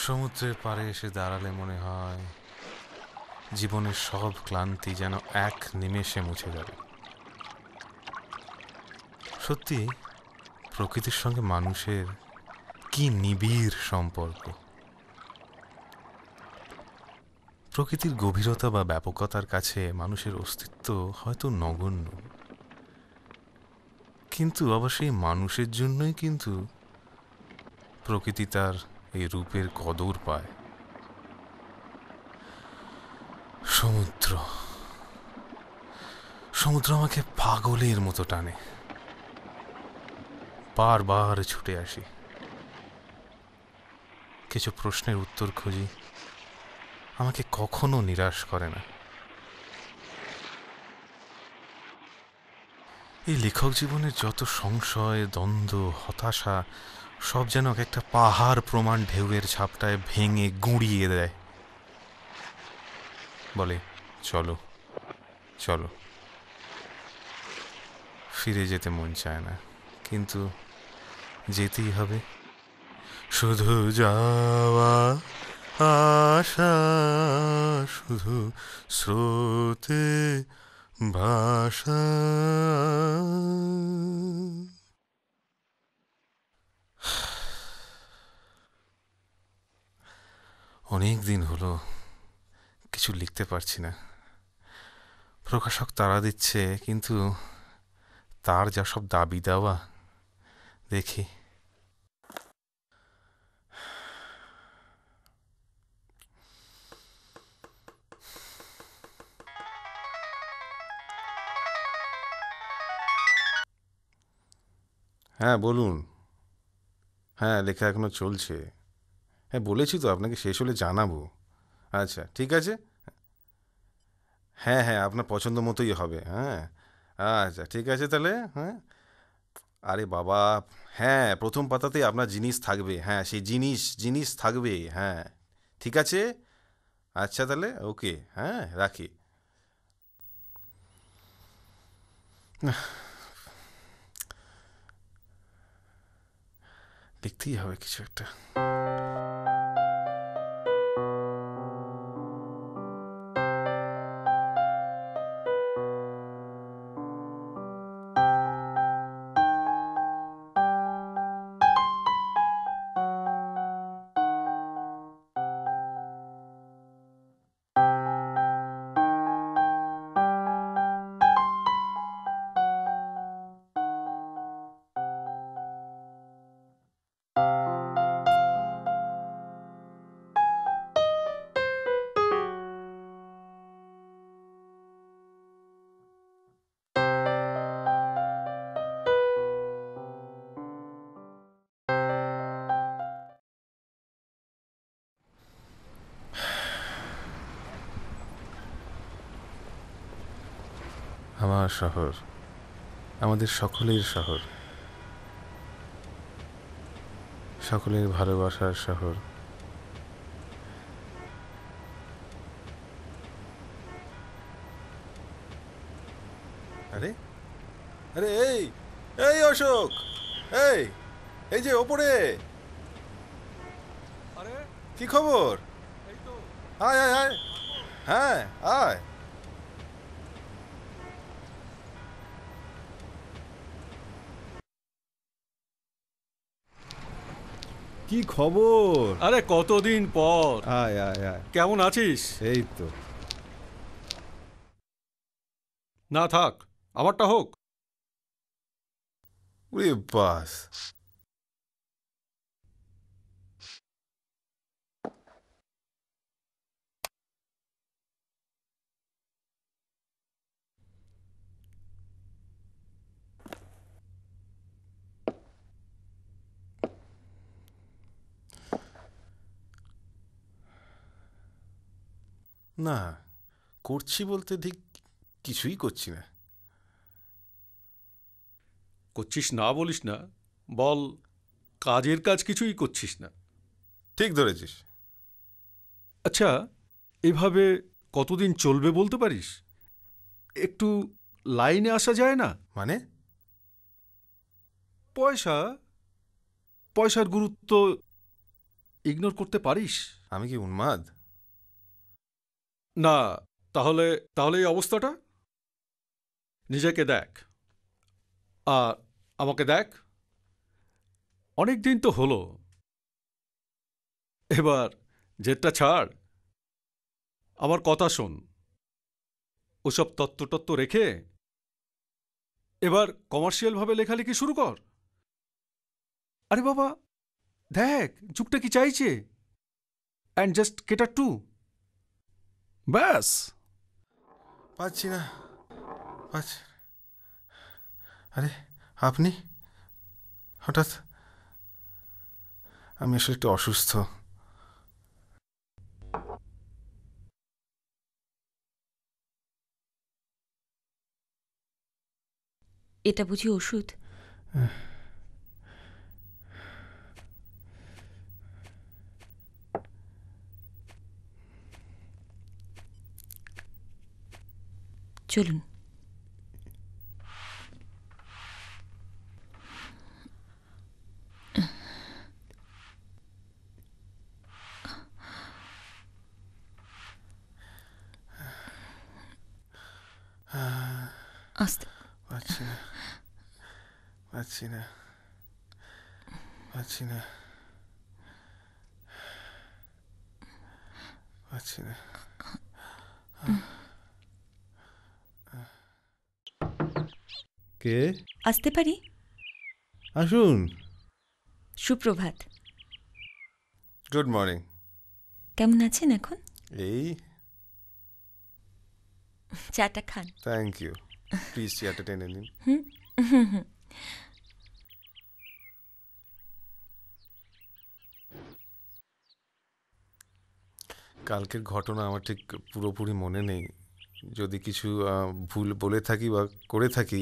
সমুদ্রের পাড়ে এসে দাঁড়ালে মনে হয় জীবনের সব ক্লান্তি যেন এক নিমেষে মুছে যাবে। সত্যি প্রকৃতির সঙ্গে মানুষের কি নিবিড় সম্পর্ক। প্রকৃতির গভীরতা বা ব্যাপকতার কাছে মানুষের অস্তিত্ব হয়তো নগণ্য, কিন্তু অবশ্যই মানুষের জন্যই কিন্তু প্রকৃতি তার এই রূপের কদর পায়। সমুদ্র সমুদ্র আমাকে পাগলের মতো টানে। বারবার ছুটে আসি, কিছু প্রশ্নের উত্তর খুঁজি, আমাকে কখনো নিরাশ করে না। এই লেখক জীবনের যত সংশয়, দ্বন্দ্ব, হতাশা সব যেন একটা পাহাড় প্রমাণ ঢেউয়ের ঝাপটায় ভেঙে গুঁড়িয়ে দেয়। বলে চলো চলো। ফিরে যেতে মন চায় না, কিন্তু যেতেই হবে। শুধু যাওয়া আশা, শুধু স্রোতে ভাষা। অনেক দিন হলো কিছু লিখতে পারছি না। প্রকাশক তাড়া দিচ্ছে, কিন্তু তার যা সব দাবি দেওয়া দেখি। হ্যাঁ বলুন। হ্যাঁ, লেখা এখনো চলছে। হ্যাঁ বলেছি তো আপনাকে, শেষ হলে জানাবো। আচ্ছা ঠিক আছে। হ্যাঁ হ্যাঁ, আপনার পছন্দ মতোই হবে। হ্যাঁ আচ্ছা ঠিক আছে তাহলে। হ্যাঁ আরে বাবা, হ্যাঁ প্রথম পাতাতেই আপনার জিনিস থাকবে। হ্যাঁ সেই জিনিস জিনিস থাকবে। হ্যাঁ ঠিক আছে। আচ্ছা তাহলে ওকে, হ্যাঁ রাখি। লিখতেই হবে কিছু একটা। আমার শহর, আমাদের সকলের শহর, সকলের ভালোবাসার শহর। আরে আরে এই এই অশোক, এই এই যে ওপরে, আরে কি খবর? এই তো আয় আয় আয়। হ্যাঁ আয়। কি খবর? আরে কতদিন পর। আয় আয় আয়। কেমন আছিস? এই তো না থাক, আমারটা হোক। ওরে বাস, না করছি বলতে ঠিক কিছুই করছি না। করছিস না বলিস না, বল কাজের কাজ কিছুই করছিস না। ঠিক ধরেছিস। আচ্ছা, এভাবে কতদিন চলবে বলতে পারিস? একটু লাইনে আসা যায় না? মানে? পয়সা, পয়সার গুরুত্ব ইগনোর করতে পারিস? আমি কি উন্মাদ? না, তাহলে তাহলে এই অবস্থাটা? নিজেকে দেখ আর আমাকে দেখ, অনেক দিন তো হলো। এবার জেদটা ছাড়, আমার কথা শোন। ওসব তত্ত্ব রেখে এবার কমার্শিয়ালভাবে লেখালেখি শুরু কর। আরে বাবা, দেখ যুগটা কি চাইছে, অ্যান্ড জাস্ট কেটার টু, ব্যাস। পাচ্ছি না, পাচ্ছি। আরে আপনি হঠাৎ? আমি আসলে একটু অসুস্থ। এটা বুঝি ওষুধ? চলুন। আস্তে। পাচ্ছি না, পাচ্ছি না, পাচ্ছি না, পাচ্ছি না। কে? আসতে পারি? আসুন। সুপ্রভাত। Good morning. কেমন আছেন এখন? এই, চাটা খান। Thank you. প্লিজ চেয়ারটা টেনে নিন। কালকের ঘটনা আমার ঠিক পুরোপুরি মনে নেই। যদি কিছু ভুল বলে থাকি বা করে থাকি,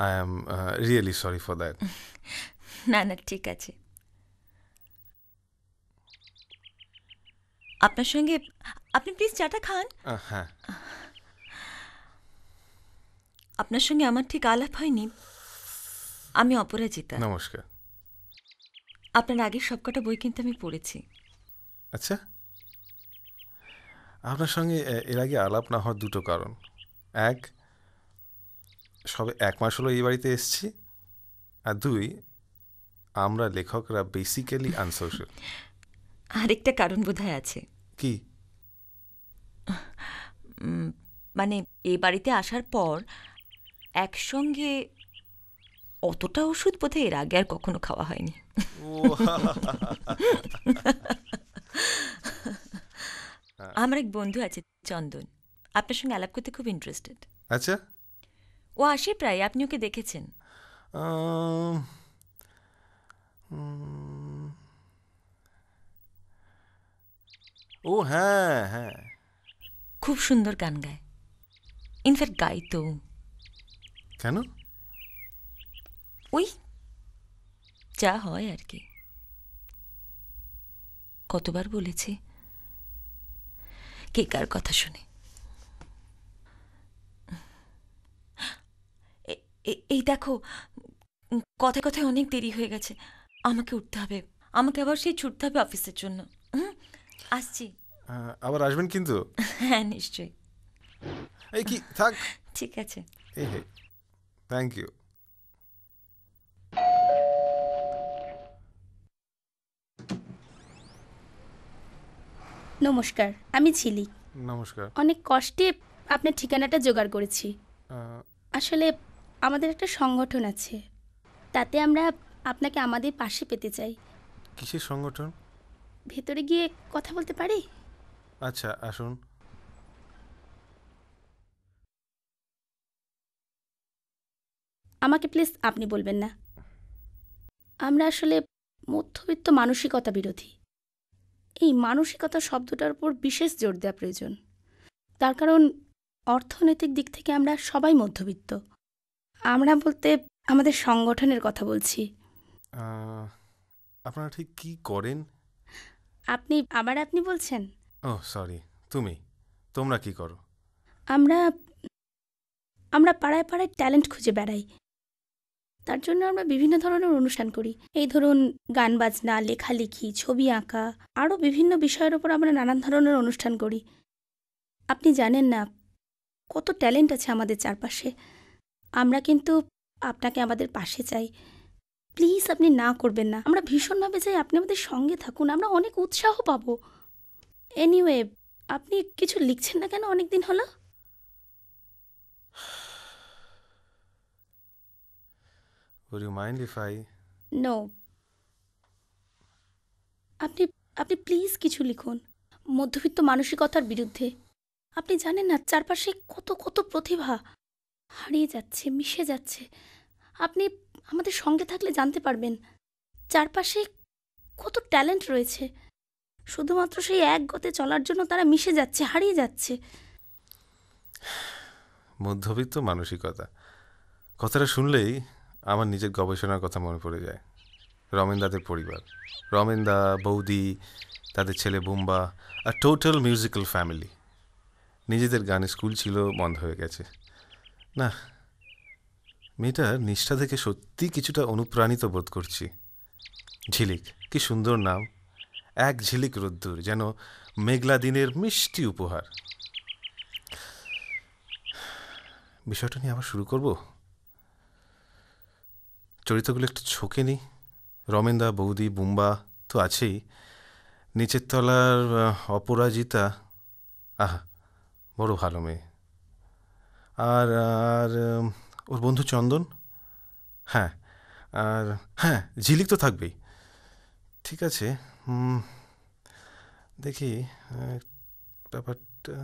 I am really sorry for that. না না, ঠিক আছে। আপনার সঙ্গে আপনি প্লিজ চাটা খান। হ্যাঁ। আপনার সঙ্গে আমার ঠিক আলাপ হয়নি। আমি অপরাজিতা। নমস্কার। আপনার আগের সবকটা বই কিন্তু আমি পড়েছি। আচ্ছা, আপনার সঙ্গে এর আগে আলাপ না হওয়ার দুটো কারণ। এক, সবে 1 মাস হলো এই বাড়িতে এসেছি। আর দুই, আমরা লেখকরা বেসিক্যালি আনসোশ্যাল। আরেকটা কারণ বোধহয় আছে। কি? মানে এ বাড়িতে আসার পর একসঙ্গে অতটা ওষুধ বোধহয় এর আগে আর কখনো খাওয়া হয়নি। আমার এক বন্ধু আছে চন্দন, আপনার সঙ্গে আলাপ করতে খুব ইন্টারেস্টেড। আচ্ছা। ও আসে প্রায়, আপনি ওকে দেখেছেন। আম, উম, ও হ্যাঁ হ্যাঁ। খুব সুন্দর গান গায়, ইনফ্যাক্ট গাইতো। কেন? ওই যা হয় আর কি। কতবার বলেছি, কে কার কথা শুনে। এই দেখো, কথায় কথায় অনেক দেরি হয়ে গেছে, আমাকে উঠতে হবে। আমাকে আবার সেই ছুটতে হবে অফিসের জন্য। আসছি। আবার আসবেন কিন্তু। হ্যাঁ নিশ্চয়ই। এই কি, থাক। ঠিক আছে। এই হে, থ্যাংক ইউ। নমস্কার, আমি ঝিলিক। নমস্কার। অনেক কষ্টে আপনার ঠিকানাটা জোগাড় করেছি। আহ, আসলে আমাদের একটা সংগঠন আছে, তাতে আমরা আপনাকে আমাদের পাশে পেতে চাই। কিসের সংগঠন? ভেতরে গিয়ে কথা বলতে পারি? আচ্ছা, আসুন। আমাকে প্লিজ আপনি বলবেন না। আমরা আসলে মধ্যবিত্ত মানসিকতা বিরোধী। এই মানসিকতা শব্দটার উপর বিশেষ জোর দেওয়া প্রয়োজন। তার কারণ অর্থনৈতিক দিক থেকে আমরা সবাই মধ্যবিত্ত। আমরা বলতে আমাদের সংগঠনের কথা বলছি। আহ, আপনারা ঠিক কি করেন? আপনি আবার আপনি বলছেন? ও সরি, তোমরা কি করো? আমরা আমরা পাড়ায় পাড়ায় ট্যালেন্ট খুঁজে বেড়াই। তার জন্য আমরা বিভিন্ন ধরনের অনুষ্ঠান করি। এই ধরুন গান বাজনা, লেখালেখি, ছবি আঁকা, আরও বিভিন্ন বিষয়ের ওপর আমরা নানান ধরনের অনুষ্ঠান করি। আপনি জানেন না কত ট্যালেন্ট আছে আমাদের চারপাশে। আমরা কিন্তু আপনাকে আমাদের পাশে চাই। প্লিজ আপনি না করবেন না। আমরা ভীষণভাবে চাই আপনি আমাদের সঙ্গে থাকুন, আমরা অনেক উৎসাহ পাবো। এনিওয়ে, আপনি কিছু লিখছেন না কেন অনেক দিন হলো? Would you mind if I... no, আপনি আপনি প্লিজ কিছু লিখুন মধ্যবিত্ত মানসিকতার বিরুদ্ধে। আপনি জানেন না চারপাশে কত কত প্রতিভা হারিয়ে যাচ্ছে, মিশে যাচ্ছে। আপনি আমাদের সঙ্গে থাকলে জানতে পারবেন চারপাশে কত ট্যালেন্ট রয়েছে। শুধুমাত্র সেই এক গতে চলার জন্য তারা মিশে যাচ্ছে, হারিয়ে যাচ্ছে। মধ্যবিত্ত মানসিকতা কথাটা শুনলেই আমার নিজের গবেষণার কথা মনে পড়ে যায়। রমেনদাদের পরিবার, রমেনদা, বৌদি, তাদের ছেলে বুম্বা, আর টোটাল মিউজিক্যাল ফ্যামিলি। নিজেদের গানের স্কুল ছিল, বন্ধ হয়ে গেছে। না, মেয়েটার নিষ্ঠা থেকে সত্যি কিছুটা অনুপ্রাণিত বোধ করছি। ঝিলিক, কি সুন্দর নাম। এক ঝিলিক রোদ্দুর, যেন মেঘলা দিনের মিষ্টি উপহার। বিষয়টা নিয়ে আবার শুরু করব। চরিত্রগুলো একটু ছকে নিই। রমেনদা, বৌদি, বুম্বা তো আছেই। নিচের তলার অপরাজিতা, আহা, বড় ভালো মেয়ে। আর আর ওর বন্ধু চন্দন, হ্যাঁ। আর হ্যাঁ, ঝিলিক তো থাকবেই। ঠিক আছে, দেখি ব্যাপারটা।